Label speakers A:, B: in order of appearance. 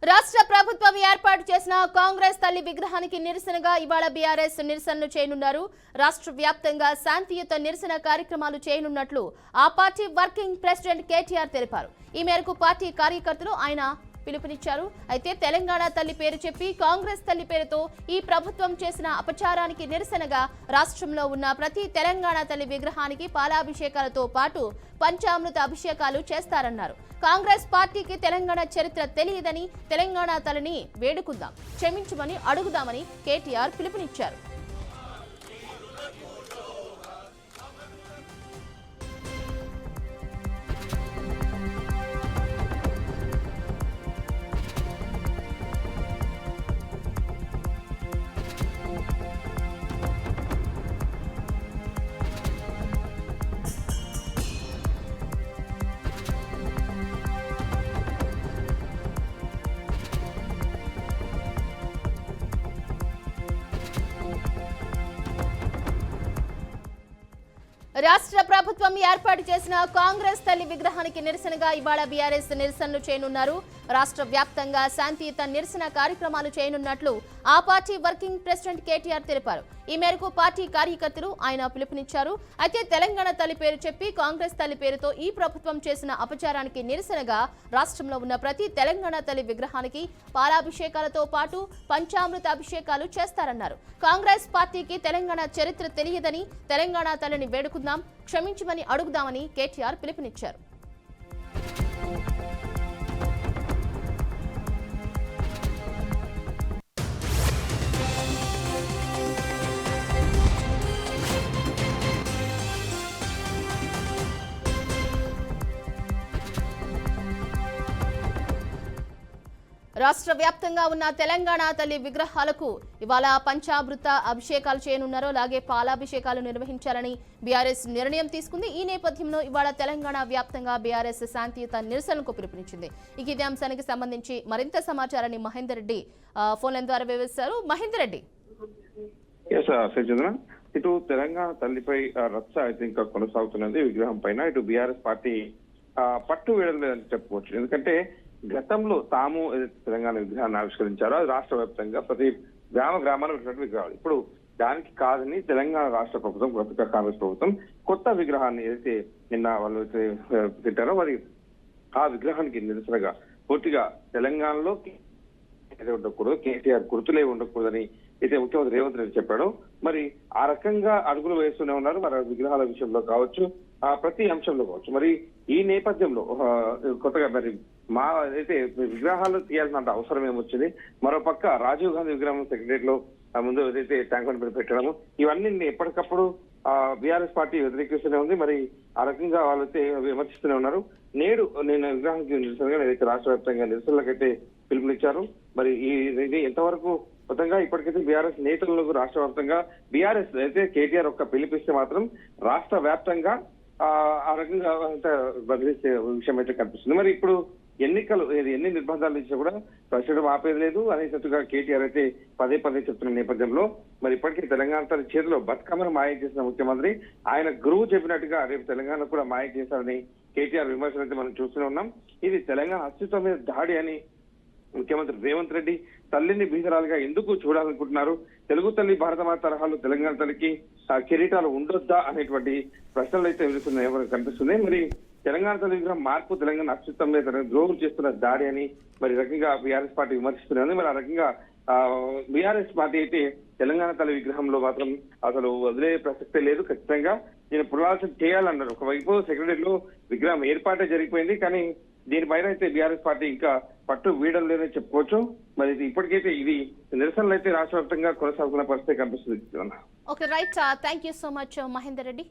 A: రాష్ట్ర ప్రభుత్వం ఏర్పాటు చేసిన కాంగ్రెస్ తల్లి విగ్రహానికి నిరసనగా ఇవాళ బీఆర్ఎస్ నిరసనలు చేయనున్నారు. రాష్ట్ర వ్యాప్తంగా శాంతియుత నిరసన కార్యక్రమాలు చేయనున్నట్లు ఆ పార్టీ వర్కింగ్ ప్రెసిడెంట్ కేటీఆర్ తెలిపారు. ఈ మేరకు పార్టీ కార్యకర్తలు ఆయన పిలుపునిచ్చారు. అయితే తెలంగాణ తల్లి పేరు చెప్పి కాంగ్రెస్ తల్లి పేరుతో ఈ ప్రభుత్వం చేసిన అపచారానికి నిరసనగా రాష్ట్రంలో ఉన్న ప్రతి తెలంగాణ తల్లి విగ్రహానికి పాలాభిషేకాలతో పాటు పంచామృత అభిషేకాలు చేస్తారన్నారు. కాంగ్రెస్ పార్టీకి తెలంగాణ చరిత్ర తెలియదని, తెలంగాణ తల్లిని వేడుకుందాం, క్షమించమని అడుగుదామని కేటీఆర్ పిలుపునిచ్చారు. రాష్ట్ర ప్రభుత్వం ఏర్పాటు చేసిన కాంగ్రెస్ తల్లి విగ్రహానికి నిరసనగా ఇవాళ బీఆర్ఎస్ నిరసనలు చేయనున్నారు. రాష్ట్ర వ్యాప్తంగా శాంతియుత నిరసన కార్యక్రమాలు చేయనున్నట్లు ఆ పార్టీ వర్కింగ్ ప్రెసిడెంట్ కేటీఆర్ తెలిపారు. ఈ మేరకు పార్టీ కార్యకర్తలు ఆయన పిలుపునిచ్చారు. అయితే తెలంగాణ తల్లి పేరు చెప్పి కాంగ్రెస్ తల్లి పేరుతో ఈ ప్రభుత్వం చేసిన అపచారానికి నిరసనగా రాష్ట్రంలో ఉన్న ప్రతి తెలంగాణ తల్లి విగ్రహానికి పాలాభిషేకాలతో పాటు పంచామృత అభిషేకాలు చేస్తారన్నారు. కాంగ్రెస్ పార్టీకి తెలంగాణ చరిత్ర తెలియదని, తెలంగాణ తల్లిని వేడుకుందాం, క్షమించమని అడుగుదామని కేటీఆర్ పిలుపునిచ్చారు. రాష్ట్ర వ్యాప్తంగా ఉన్న తెలంగాణ తల్లి విగ్రహాలకు ఇవాళ పంచామృత అభిషేకాలు చేయనున్నారు. అలాగే పాలాభిషేకాలు నిర్వహించాలని బీఆర్ఎస్ నిర్ణయం తీసుకుంది. ఈ నేపథ్యంలో ఇవాళ తెలంగాణ వ్యాప్తంగా బీఆర్ఎస్ శాంతియుత నిరసనకు పిలుపునిచ్చింది. ఇదే అంశానికి సంబంధించి మరింత సమాచారాన్ని మహేందర్ రెడ్డి ఫోన్ లైన్ ద్వారా వివరిస్తారు. మహేందర్ రెడ్డి,
B: ఇటు తెలంగాణ తల్లిపై రచ్చ అయితే ఇంకా కొనసాగుతున్నది. విగ్రహం పైన ఇటు బీఆర్ఎస్ పార్టీ పట్టు వీడలేదని చెప్పుకోవచ్చు. ఎందుకంటే గతంలో తాము తెలంగాణ విగ్రహాన్ని ఆవిష్కరించారో అది రాష్ట్ర వ్యాప్తంగా ప్రతి గ్రామాల్లో ఉన్నటువంటి విగ్రహాలు. ఇప్పుడు దానికి కాదని తెలంగాణ రాష్ట్ర ప్రభుత్వం, కొత్తగా కాంగ్రెస్ ప్రభుత్వం కొత్త విగ్రహాన్ని ఏదైతే నిన్న వాళ్ళు తింటారో మరి ఆ విగ్రహానికి నిరసనగా పూర్తిగా తెలంగాణలో ఉండకూడదు, కేసీఆర్ గుర్తులే ఉండకూడదని అయితే ముఖ్యమంత్రి రేవంత్ రెడ్డి చెప్పాడు. మరి ఆ రకంగా అడుగులు వేస్తూనే ఉన్నారు. మరి విగ్రహాల విషయంలో కావచ్చు, ప్రతి అంశంలో కావచ్చు. మరి ఈ నేపథ్యంలో కొత్తగా మరి అయితే విగ్రహాలు తీయాల్సిన అవసరం ఏమొచ్చింది. మరోపక్క రాజీవ్ గాంధీ విగ్రహం సెక్రటరియట్ లో ముందు ఏదైతే ట్యాంక్ బండ్ పెట్టడము, ఇవన్నీ ఎప్పటికప్పుడు బీఆర్ఎస్ పార్టీ వ్యతిరేకిస్తూనే ఉంది. మరి ఆ రకంగా వాళ్ళైతే విమర్శిస్తూనే ఉన్నారు. నేడు నేను విగ్రహానికి నిరసనగా ఏదైతే రాష్ట్ర వ్యాప్తంగా నిరసనలకైతే పిలుపునిచ్చారు. మరి ఇది ఎంతవరకు మొత్తంగా ఇప్పటికైతే బీఆర్ఎస్ నేతలకు రాష్ట్ర వ్యాప్తంగా బీఆర్ఎస్ అయితే కేటీఆర్ ఒక్క పిలిపిస్తే మాత్రం రాష్ట్ర వ్యాప్తంగా ఆ రకంగా బదిలిసే విషయం అయితే కనిపిస్తుంది. మరి ఇప్పుడు ఎన్నికలు ఎన్ని నిర్బంధాలు ఇచ్చినా కూడా ప్రశ్న ఆపేది లేదు అనేటట్టుగా కేటీఆర్ అయితే పదే చెప్తున్న నేపథ్యంలో మరి ఇప్పటికీ తెలంగాణ తన చేతిలో బతుకమ్మను మాయం చేసిన ముఖ్యమంత్రి ఆయన గురువు చెప్పినట్టుగా రేపు తెలంగాణ కూడా మాయం చేశారని కేటీఆర్ విమర్శలు అయితే మనం చూస్తూనే ఉన్నాం. ఇది తెలంగాణ అస్తిత్వం మీద దాడి అని ముఖ్యమంత్రి రేవంత్ రెడ్డి తల్లిని బీదరాలుగా ఎందుకు చూడాలనుకుంటున్నారు, తెలుగు తల్లి భారతమాత తరహాలో తెలంగాణ తల్లికి కిరీటాలు ఉండొద్దా అనేటువంటి ప్రశ్నలు అయితే కనిపిస్తున్నాయి. మరి తెలంగాణ తల్లి విగ్రహం మార్పు తెలంగాణ అస్తిత్వం మీద ద్రోహులు చేస్తున్న దాడి అని మరి రకంగా బీఆర్ఎస్ పార్టీ విమర్శిస్తున్నది. మరి ఆ రకంగా బీఆర్ఎస్ పార్టీ అయితే తెలంగాణ తల్లి విగ్రహంలో మాత్రం అసలు వదిలే ప్రసక్తే లేదు. ఖచ్చితంగా నేను పునరాలోచన చేయాలన్నారు. ఒకవైపు సెక్రటరీలో విగ్రహం ఏర్పాటే జరిగిపోయింది, కానీ దీనిపైన అయితే బీఆర్ఎస్ పార్టీ ఇంకా పట్టు వీడడం లేదని చెప్పుకోవచ్చు. మరి ఇప్పటికైతే ఇది నిరసనలు అయితే రాష్ట్ర వ్యాప్తంగా కొనసాగుతున్న పరిస్థితి కనిపిస్తుంది.
A: Okay, right. Thank you so much Mahender Reddy.